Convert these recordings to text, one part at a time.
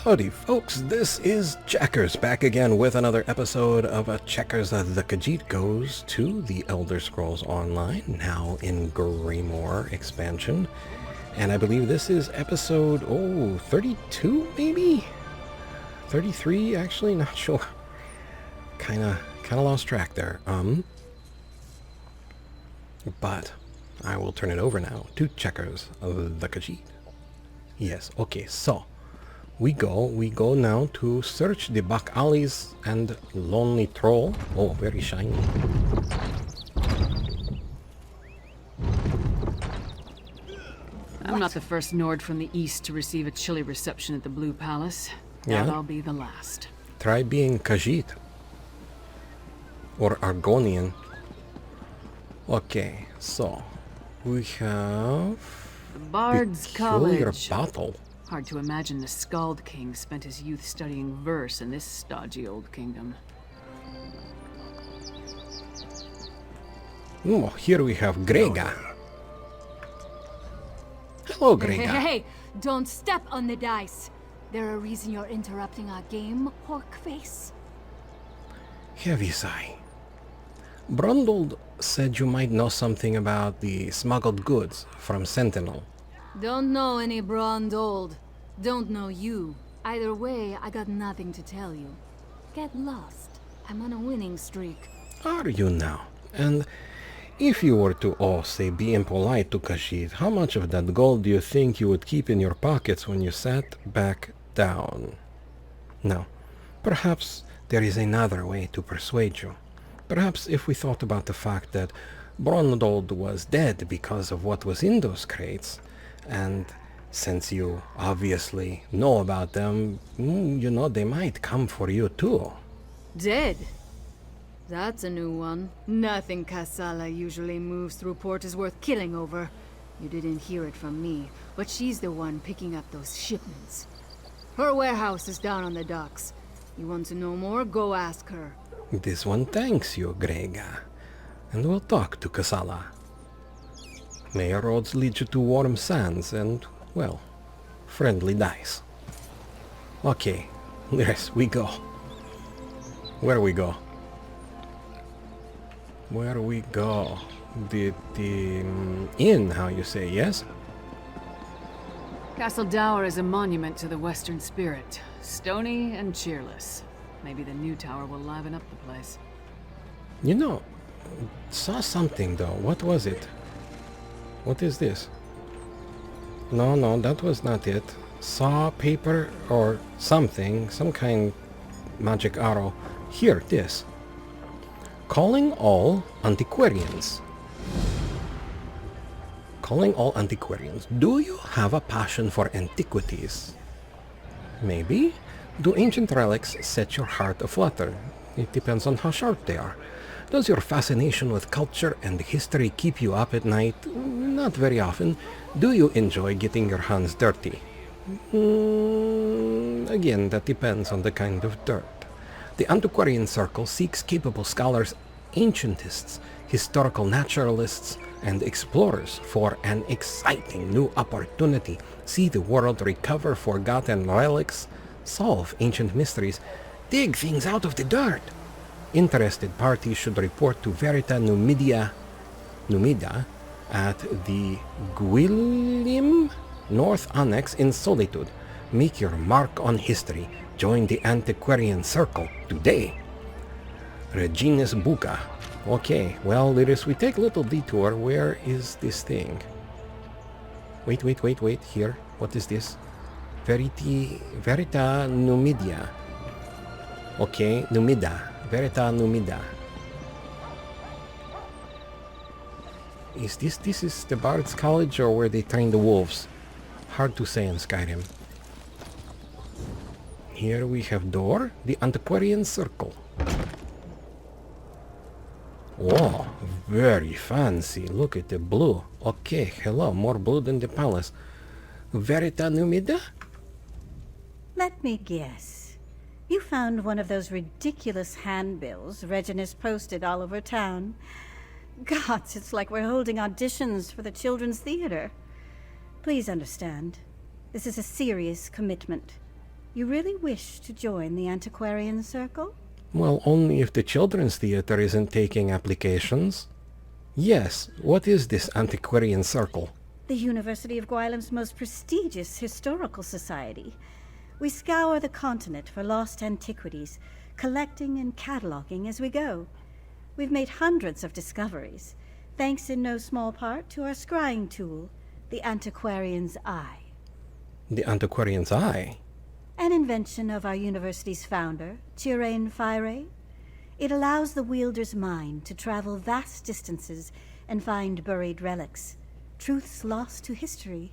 Howdy folks, this is Checkers back again with another episode of Checkers the Khajiit Goes to the Elder Scrolls Online, now in Greymoor expansion. And I believe this is episode, 32 maybe? 33 actually, not sure. Kinda lost track there. But I will turn it over now to Checkers the Khajiit. Yes, okay, so we go now to search the back alleys and lonely troll. Oh, very shiny. I'm not the first Nord from the east to receive a chilly reception at the Blue Palace. Yeah? And I'll be the last. Try being Khajiit. Or Argonian. Okay, so we have The Bard's Peculiar College. Battle. Hard to imagine the Skald King spent his youth studying verse in this stodgy old kingdom. Oh, here we have Grega. Hello, Grega. Hey, don't step on the dice. There a reason you're interrupting our game, pork face? Heavy sigh. Brundled said you might know something about the smuggled goods from Sentinel. Don't know any Brond-old. Don't know you. Either way, I got nothing to tell you. Get lost. I'm on a winning streak. Are you now? And if you were to, say, be impolite to Khajiit, how much of that gold do you think you would keep in your pockets when you sat back down? Now, perhaps there is another way to persuade you. Perhaps if we thought about the fact that Brondled was dead because of what was in those crates, and since you obviously know about them, they might come for you too. Dead? That's a new one. Nothing Kassala usually moves through port is worth killing over. You didn't hear it from me, but she's the one picking up those shipments. Her warehouse is down on the docks. You want to know more? Go ask her. This one thanks you, Grega. And we'll talk to Kassala. May your roads lead you to warm sands and, well, friendly dice. Okay, yes, we go. Where we go? Where we go? The inn, how you say, yes? Castle Dower is a monument to the Western spirit. Stony and cheerless. Maybe the new tower will liven up the place. Saw something though. What was it? What is this? No, that was not it. Saw paper or something, some kind magic arrow. Here, this. Calling all antiquarians. Calling all antiquarians. Do you have a passion for antiquities? Maybe? Do ancient relics set your heart aflutter? It depends on how sharp they are. Does your fascination with culture and history keep you up at night? Not very often. Do you enjoy getting your hands dirty? Again, that depends on the kind of dirt. The Antiquarian Circle seeks capable scholars, ancientists, historical naturalists, and explorers for an exciting new opportunity. See the world recover forgotten relics, solve ancient mysteries, dig things out of the dirt. Interested parties should report to Verita Numida at the Gwilym North Annex in Solitude. Make your mark on history. Join the Antiquarian Circle today. Reginus Buka. Okay, well, Lyris, we take a little detour. Where is this thing? Wait, here. What is this? Verita Numidia. Okay, Numida. Verita Numida. Is this is the Bard's College or where they train the wolves? Hard to say in Skyrim. Here we have door, the Antiquarian Circle. Whoa, very fancy. Look at the blue. Okay, hello, more blue than the palace. Verita Numida? Let me guess. You found one of those ridiculous handbills Reginus posted all over town. Gods, it's like we're holding auditions for the children's theater. Please understand, this is a serious commitment. You really wish to join the Antiquarian Circle? Well, only if the Children's Theater isn't taking applications. Yes, what is this Antiquarian Circle? The University of Gwylem's most prestigious historical society. We scour the continent for lost antiquities, collecting and cataloging as we go. We've made hundreds of discoveries, thanks in no small part to our scrying tool, the Antiquarian's Eye. The Antiquarian's Eye? An invention of our university's founder, Checkers the. It allows the wielder's mind to travel vast distances and find buried relics, truths lost to history.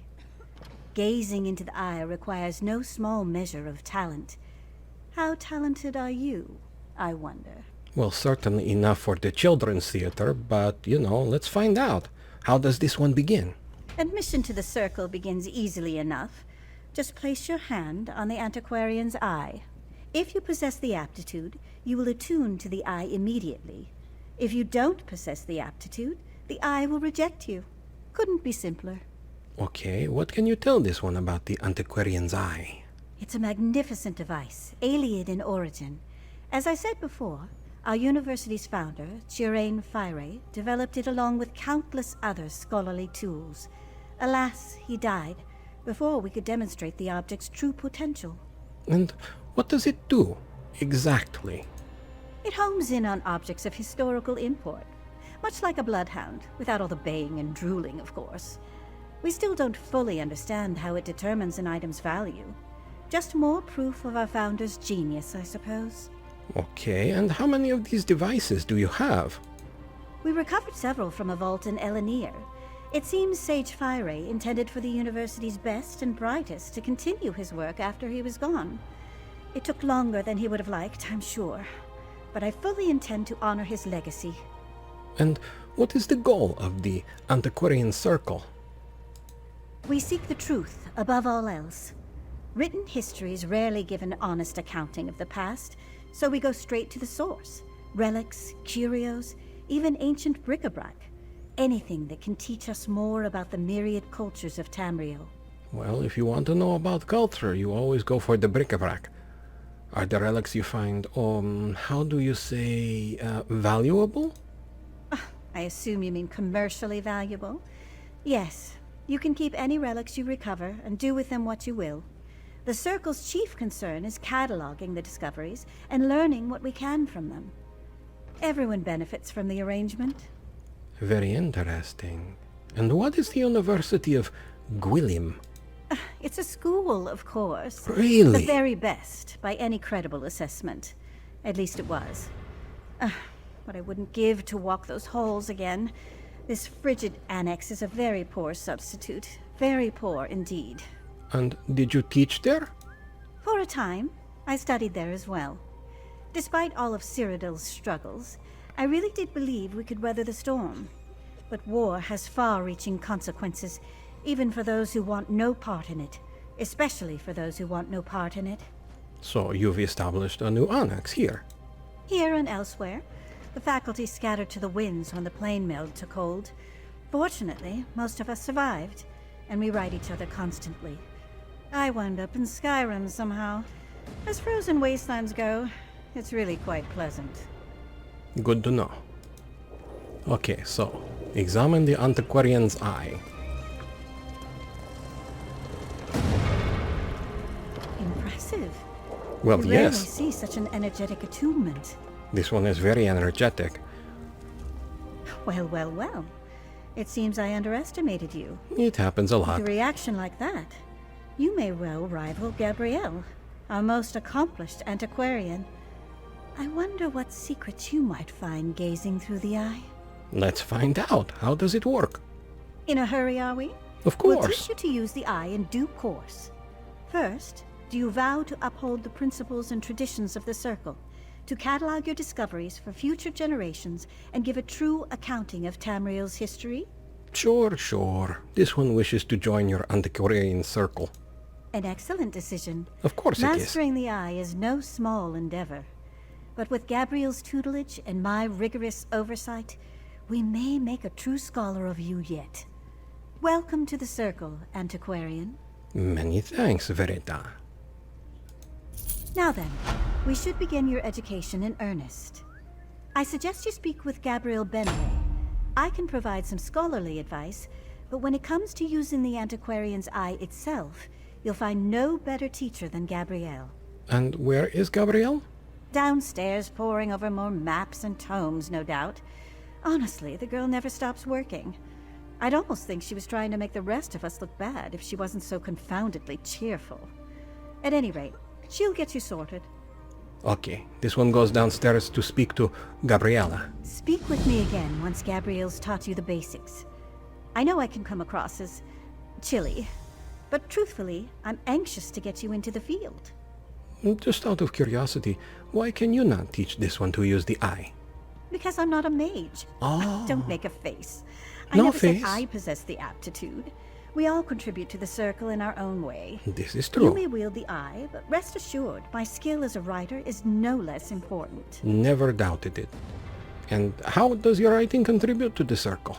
Gazing into the eye requires no small measure of talent. How talented are you, I wonder? Well, certainly enough for the Children's Theater, but, let's find out. How does this one begin? Admission to the circle begins easily enough. Just place your hand on the Antiquarian's Eye. If you possess the aptitude, you will attune to the eye immediately. If you don't possess the aptitude, the eye will reject you. Couldn't be simpler. Okay, what can you tell this one about the Antiquarian's Eye? It's a magnificent device, alien in origin. As I said before, our university's founder, Checkers the, developed it along with countless other scholarly tools. Alas, he died before we could demonstrate the object's true potential. And what does it do, exactly? It homes in on objects of historical import, much like a bloodhound, without all the baying and drooling, of course. We still don't fully understand how it determines an item's value. Just more proof of our founder's genius, I suppose. Okay, and how many of these devices do you have? We recovered several from a vault in Elenir. It seems Sage Fyre intended for the university's best and brightest to continue his work after he was gone. It took longer than he would have liked, I'm sure, but I fully intend to honor his legacy. And what is the goal of the Antiquarian Circle? We seek the truth above all else. Written histories rarely give an honest accounting of the past, so we go straight to the source. Relics, curios, even ancient bric-a-brac. Anything that can teach us more about the myriad cultures of Tamriel. Well, if you want to know about culture, you always go for the bric-a-brac. Are the relics you find, how do you say, valuable? I assume you mean commercially valuable? Yes, you can keep any relics you recover and do with them what you will. The Circle's chief concern is cataloging the discoveries and learning what we can from them. Everyone benefits from the arrangement. Very interesting. And what is the University of Gwylem? It's a school, of course. Really? The very best, by any credible assessment. At least it was. What I wouldn't give to walk those halls again. This frigid annex is a very poor substitute. Very poor indeed. And did you teach there? For a time, I studied there as well. Despite all of Cyrodiil's struggles, I really did believe we could weather the storm. But war has far-reaching consequences, even for those who want no part in it. Especially for those who want no part in it. So you've established a new annex here? Here and elsewhere. The faculty scattered to the winds when the plane meld took hold. Fortunately, most of us survived, and we write each other constantly. I wound up in Skyrim somehow. As frozen wastelands go, it's really quite pleasant. Good to know. Okay, so, examine the Antiquarian's Eye. Impressive. Well, You rarely yes, see such an energetic attunement. this one is very energetic. Well, well, well. It seems I underestimated you. It happens a With lot. a reaction like that, you may well rival Gabrielle, our most accomplished antiquarian. I wonder what secrets you might find gazing through the eye. Let's find out. How does it work? In a hurry, are we? Of We'll course. teach you to use the eye in due course. First, do you vow to uphold the principles and traditions of the Circle, to catalog your discoveries for future generations and give a true accounting of Tamriel's history? Sure. This one wishes to join your Antiquarian Circle. An excellent decision. Of course it is. Mastering the eye is no small endeavor. But with Gabrielle's tutelage and my rigorous oversight, we may make a true scholar of you yet. Welcome to the Circle, Antiquarian. Many thanks, Verita. Now then, we should begin your education in earnest. I suggest you speak with Gabrielle Benway. I can provide some scholarly advice, but when it comes to using the Antiquarian's eye itself, you'll find no better teacher than Gabrielle. And where is Gabrielle? Downstairs, poring over more maps and tomes, no doubt. Honestly, the girl never stops working. I'd almost think she was trying to make the rest of us look bad if she wasn't so confoundedly cheerful. At any rate, she'll get you sorted. Okay, this one goes downstairs to speak to Gabriella. Speak with me again once Gabrielle's taught you the basics. I know I can come across as chilly, but truthfully, I'm anxious to get you into the field. Just out of curiosity, why can you not teach this one to use the eye? Because I'm not a mage. Oh. Don't make a face. I No never face. said I possess the aptitude. We all contribute to the circle in our own way. This is You true. may wield the eye, but rest assured, my skill as a writer is no less important. Never doubted it. And how does your writing contribute to the circle?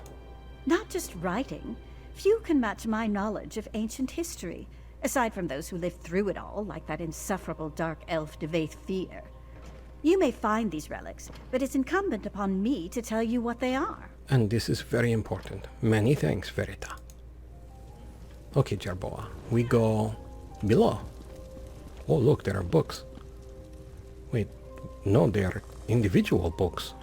Not just writing. Few can match my knowledge of ancient history, aside from those who lived through it all, like that insufferable dark elf Devaith Fear. You may find these relics, but it's incumbent upon me to tell you what they are. And this is very important. Many thanks, Verita. Okay, Jerboa, we go below. Oh, look, there are books. Wait, no, they are individual books.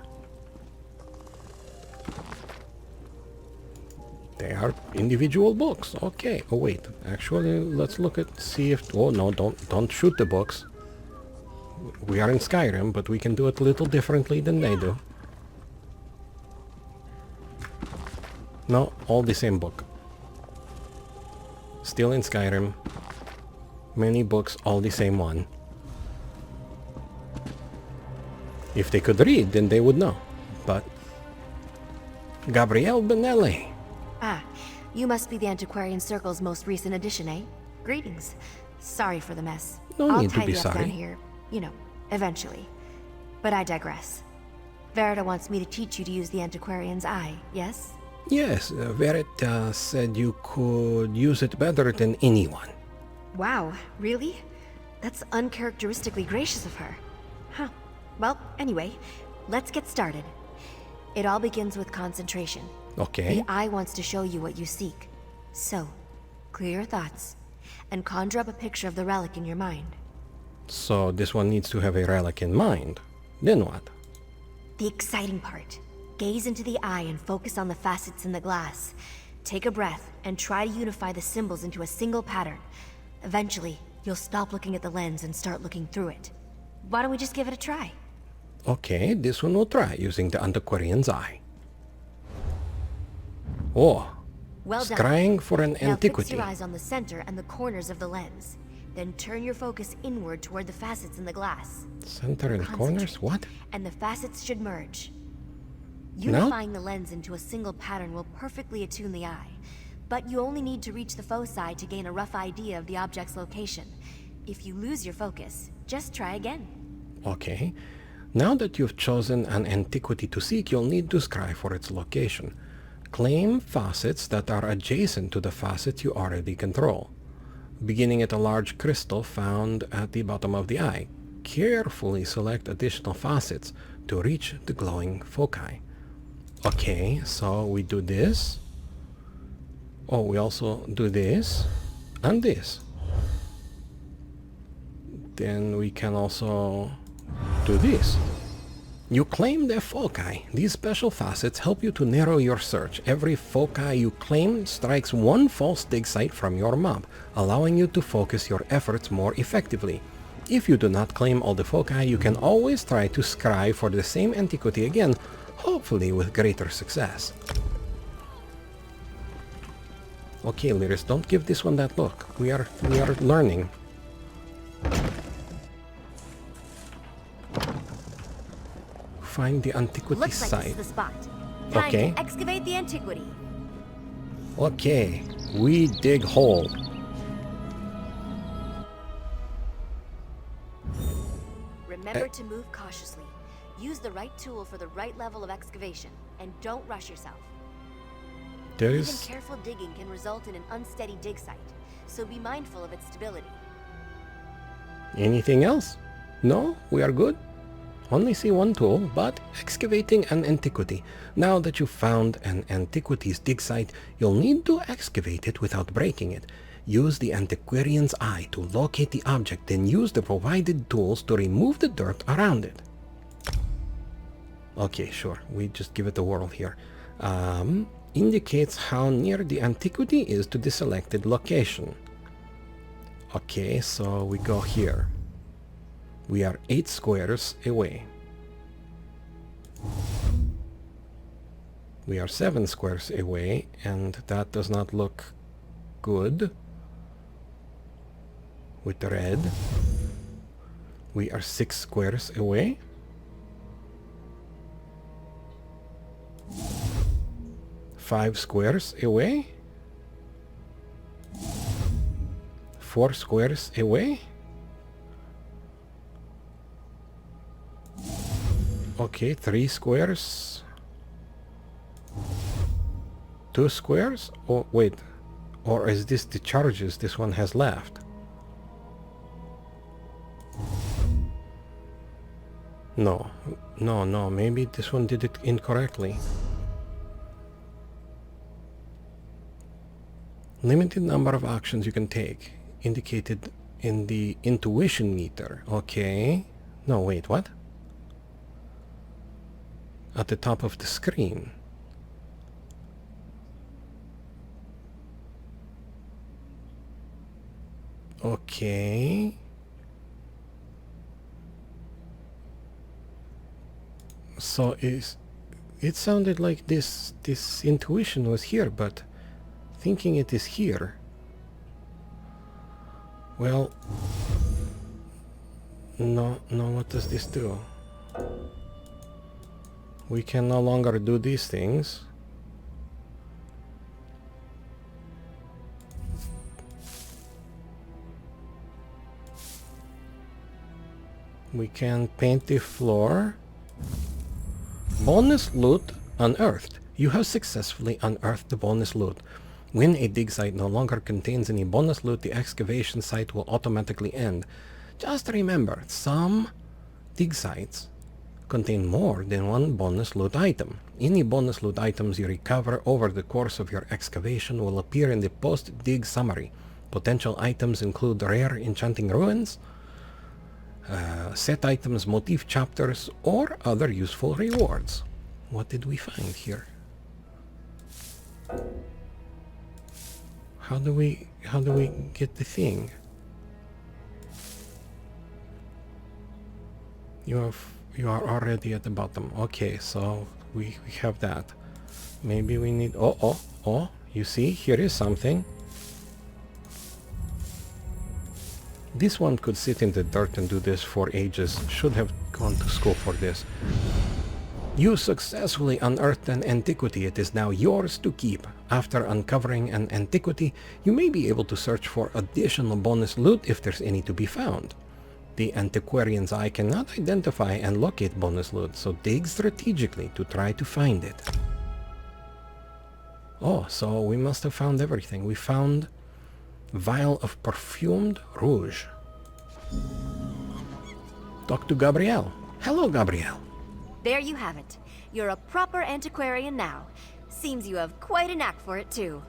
They are individual books. Okay. Oh, wait. Actually, let's look at, see if... Oh, no, don't shoot the books. We are in Skyrim, but we can do it a little differently than they do. No, all the same book. Still in Skyrim. Many books, all the same one. If they could read, then they would know. But... Gabrielle Benelli. Ah, you must be the Antiquarian Circle's most recent addition, eh? Greetings. Sorry for the mess. No I'll need to tidy be up down sorry. here, you know, eventually. But I digress. Verita wants me to teach you to use the Antiquarian's eye, yes? Yes, Verita said you could use it better than anyone. Wow, really? That's uncharacteristically gracious of her. Huh. Well, anyway, let's get started. It all begins with concentration. Okay. The eye wants to show you what you seek. So, clear your thoughts, and conjure up a picture of the relic in your mind. So this one needs to have a relic in mind. Then what? The exciting part. Gaze into the eye and focus on the facets in the glass. Take a breath and try to unify the symbols into a single pattern. Eventually, you'll stop looking at the lens and start looking through it. Why don't we just give it a try? Okay, this one will try using the Antiquarian's eye. Oh, Well done. scrying for an Now fix antiquity. your eyes on the center and the corners of the lens. Then turn your focus inward toward the facets in the glass. Center and corners? What? And the facets should merge. No? Unifying the lens into a single pattern will perfectly attune the eye. But you only need to reach the foci to gain a rough idea of the object's location. If you lose your focus, just try again. Okay. Now that you've chosen an antiquity to seek, you'll need to scry for its location. Claim facets that are adjacent to the facet you already control. Beginning at a large crystal found at the bottom of the eye, carefully select additional facets to reach the glowing foci. Okay, so we do this. Oh, we also do this and this. Then we can also do this. You claim the foci. These special facets help you to narrow your search. Every foci you claim strikes one false dig site from your map, allowing you to focus your efforts more effectively. If you do not claim all the foci, you can always try to scry for the same antiquity again, hopefully with greater success. Okay, Lyris, don't give this one that look. We are learning. Find the antiquity Looks like this site. is the spot. Time Okay. to excavate the antiquity. Okay, we dig hole. Remember to move cautiously. Use the right tool for the right level of excavation, and don't rush yourself. There Even is... careful digging can result in an unsteady dig site, so be mindful of its stability. Anything else? No? We are good? Only see one tool, but excavating an antiquity. Now that you've found an antiquities dig site, you'll need to excavate it without breaking it. Use the antiquarian's eye to locate the object, then use the provided tools to remove the dirt around it. Okay, sure. We just give it a whirl here. Indicates how near the antiquity is to the selected location. Okay, so we go here. We are 8 squares away. We are 7 squares away, and that does not look good with the red. We are 6 squares away. Five squares away. 4 squares away. Okay, 3 squares. 2 squares? Oh, wait. Or is this the charges this one has left? No. No, maybe this one did it incorrectly. Limited number of actions you can take, indicated in the intuition meter. Okay. No, wait, what? At the top of the screen. Okay. So it sounded like this intuition was here, but thinking it is here. Well, no, what does this do? We can no longer do these things. We can paint the floor. Bonus loot unearthed. You have successfully unearthed the bonus loot. When a dig site no longer contains any bonus loot, the excavation site will automatically end. Just remember, some dig sites contain more than one bonus loot item. Any bonus loot items you recover over the course of your excavation will appear in the post-dig summary. Potential items include rare enchanting ruins, set items, motif chapters, or other useful rewards. What did we find here? How do we get the thing? You are already at the bottom. Okay, so we have that. Maybe we need... Oh, you see, here is something. This one could sit in the dirt and do this for ages. Should have gone to school for this. You successfully unearthed an antiquity. It is now yours to keep. After uncovering an antiquity, you may be able to search for additional bonus loot if there's any to be found. The antiquarian's eye cannot identify and locate bonus loot, so dig strategically to try to find it. Oh, so we must have found everything. We found vial of perfumed rouge. Talk to Gabrielle. Hello, Gabrielle. There you have it. You're a proper antiquarian now. Seems you have quite a knack for it too.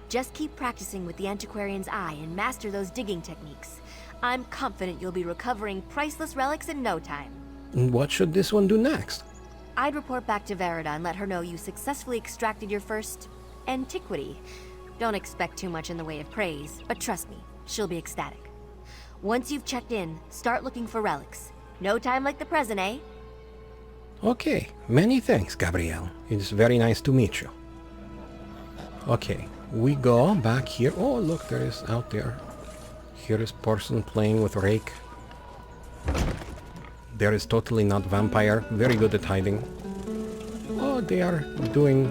Just keep practicing with the antiquarian's eye and master those digging techniques. I'm confident you'll be recovering priceless relics in no time. What should this one do next? I'd report back to Verita and let her know you successfully extracted your first antiquity. Don't expect too much in the way of praise, but trust me, she'll be ecstatic. Once you've checked in, start looking for relics. No time like the present, eh? Okay, many thanks, Gabrielle. It is very nice to meet you. Okay, we go back here. Oh, look, there is out there. Here is person playing with rake. There is totally not vampire. Very good at hiding. Oh, they are doing...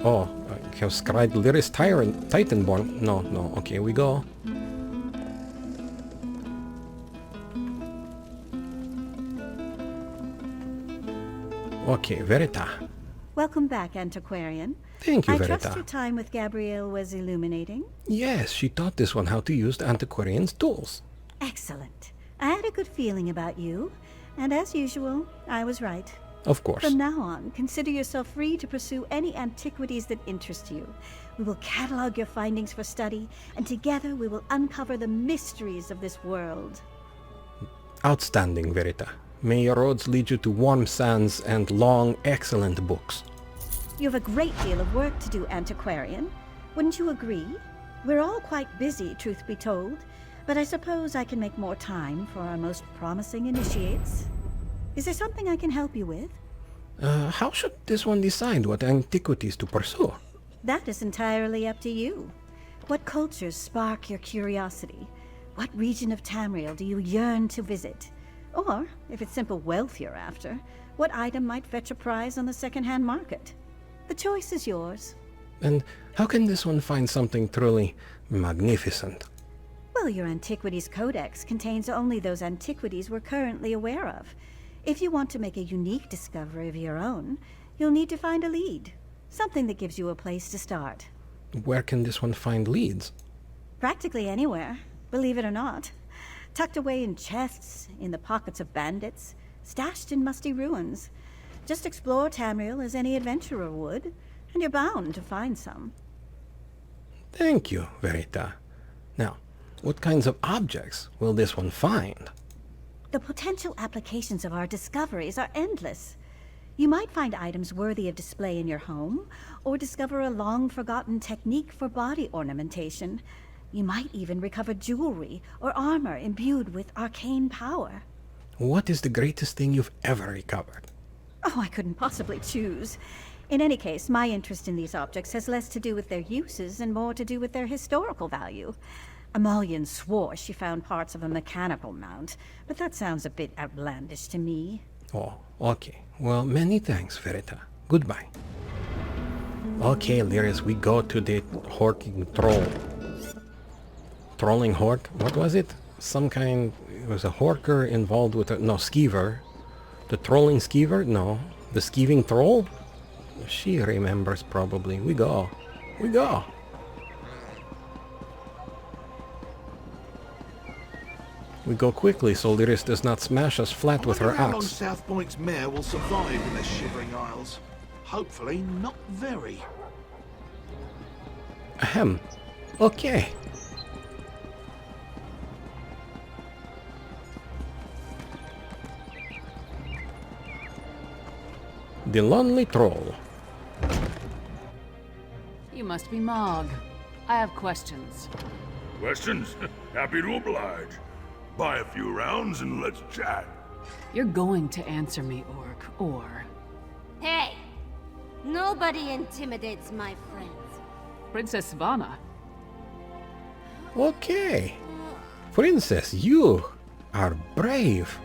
Oh, I have scribed Lyris Titanborn. No, okay, we go. Okay, Verita. Welcome back, Antiquarian. Thank you, I Verita. trust your time with Gabrielle was illuminating. Yes, she taught this one how to use the antiquarian's tools. Excellent. I had a good feeling about you, and as usual, I was right. Of course. From now on, consider yourself free to pursue any antiquities that interest you. We will catalog your findings for study, and together we will uncover the mysteries of this world. Outstanding, Verita. May your roads lead you to warm sands and long, excellent books. You have a great deal of work to do, Antiquarian. Wouldn't you agree? We're all quite busy, truth be told, but I suppose I can make more time for our most promising initiates. Is there something I can help you with? How should this one decide what antiquities to pursue? That is entirely up to you. What cultures spark your curiosity? What region of Tamriel do you yearn to visit? Or, if it's simple wealth you're after, what item might fetch a prize on the second-hand market? The choice is yours. And how can this one find something truly magnificent? Well, your Antiquities Codex contains only those antiquities we're currently aware of. If you want to make a unique discovery of your own, you'll need to find a lead. Something that gives you a place to start. Where can this one find leads? Practically anywhere, believe it or not. Tucked away in chests, in the pockets of bandits, stashed in musty ruins. Just explore Tamriel as any adventurer would, and you're bound to find some. Thank you, Verita. Now, what kinds of objects will this one find? The potential applications of our discoveries are endless. You might find items worthy of display in your home, or discover a long-forgotten technique for body ornamentation. You might even recover jewelry or armor imbued with arcane power. What is the greatest thing you've ever recovered? Oh, I couldn't possibly choose. In any case, my interest in these objects has less to do with their uses and more to do with their historical value. Amalian swore she found parts of a mechanical mount, but that sounds a bit outlandish to me. Oh, okay. Well, many thanks, Verita. Goodbye. Okay, Lyris, we go to the horking troll. Trolling hork? What was it? Some kind... It was a horker involved with a... No, skeever. The trolling skeever? No. The skeeving troll? She remembers probably. We go. We go. We go quickly so Lyris does not smash us flat with her How long axe. South Point's mayor will survive in the Shivering Isles? Hopefully not very. Ahem. Okay. The Lonely Troll. You must be Mog. I have questions. Questions? Happy to oblige. Buy a few rounds and let's chat. You're going to answer me, Orc, or... Hey! Nobody intimidates my friends. Princess Svana. Okay. Princess, you are brave.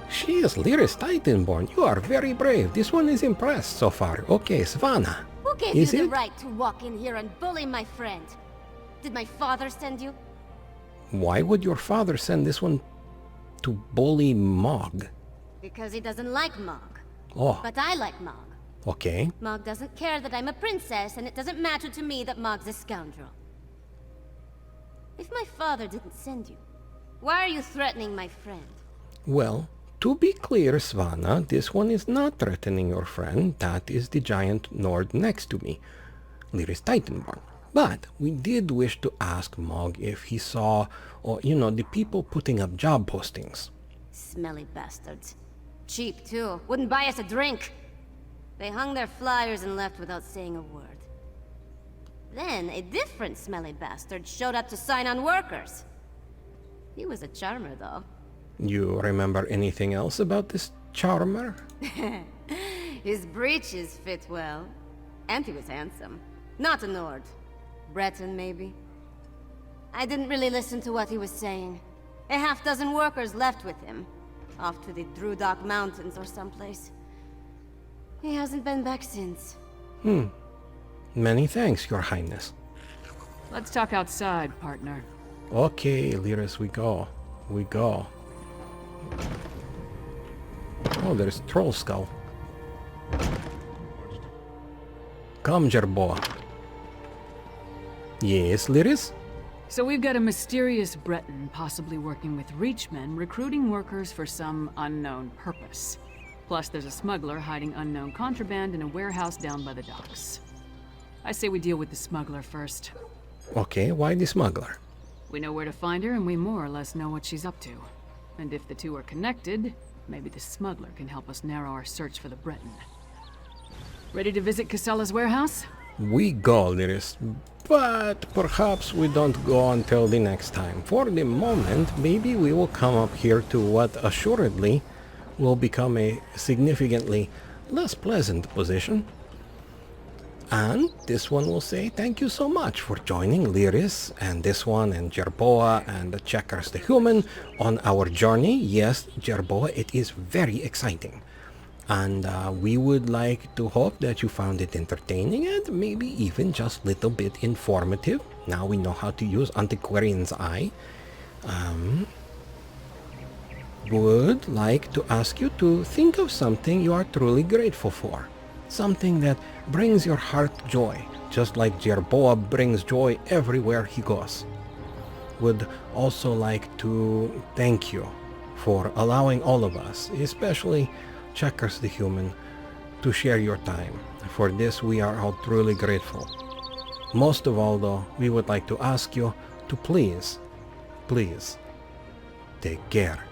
She is Lyris Titanborn. You are very brave. This one is impressed so far. Okay, Svana. Who gave Is you the it? right to walk in here and bully my friend? Did my father send you? Why would your father send this one to bully Mog? Because he doesn't like Mog. Oh, But I like Mog. okay. Mog doesn't care that I'm a princess, and it doesn't matter to me that Mog's a scoundrel. If my father didn't send you, why are you threatening my friend? Well, to be clear, Svana, this one is not threatening your friend. That is the giant Nord next to me, Lyris Titanborn. But we did wish to ask Mog if he saw, or, you know, the people putting up job postings. Smelly bastards. Cheap, too. Wouldn't buy us a drink. They hung their flyers and left without saying a word. Then, a different smelly bastard showed up to sign on workers. He was a charmer, though. You remember anything else about this charmer? His breeches fit well. And he was handsome. Not a Nord. Breton, maybe. I didn't really listen to what he was saying. A half-dozen workers left with him. Off to the Drudok Mountains or someplace. He hasn't been back since. Many thanks, Your Highness. Let's talk outside, partner. Okay, Lyris, we go. We go. Oh, there's Troll Skull. Come, Jerboa. Yes, Lyris? So we've got a mysterious Breton possibly working with Reachmen, recruiting workers for some unknown purpose. Plus there's a smuggler hiding unknown contraband in a warehouse down by the docks. I say we deal with the smuggler first. Okay, why the smuggler? We know where to find her and we more or less know what she's up to. And if the two are connected, maybe the smuggler can help us narrow our search for the Breton. Ready to visit Casella's warehouse? We go, Lyris, but perhaps we don't go until the next time. For the moment, maybe we will come up here to what assuredly will become a significantly less pleasant position. And this one will say thank you so much for joining Lyris and this one and Jerboa and the Checkers the Human on our journey. Yes, Jerboa, it is very exciting. And we would like to hope that you found it entertaining and maybe even just a little bit informative. Now we know how to use Antiquarian's Eye. Would like to ask you to think of something you are truly grateful for. Something that brings your heart joy, just like Jerboa brings joy everywhere he goes. Would also like to thank you for allowing all of us, especially Checkers the Human, to share your time. For this we are all truly grateful. Most of all though, we would like to ask you to please take care.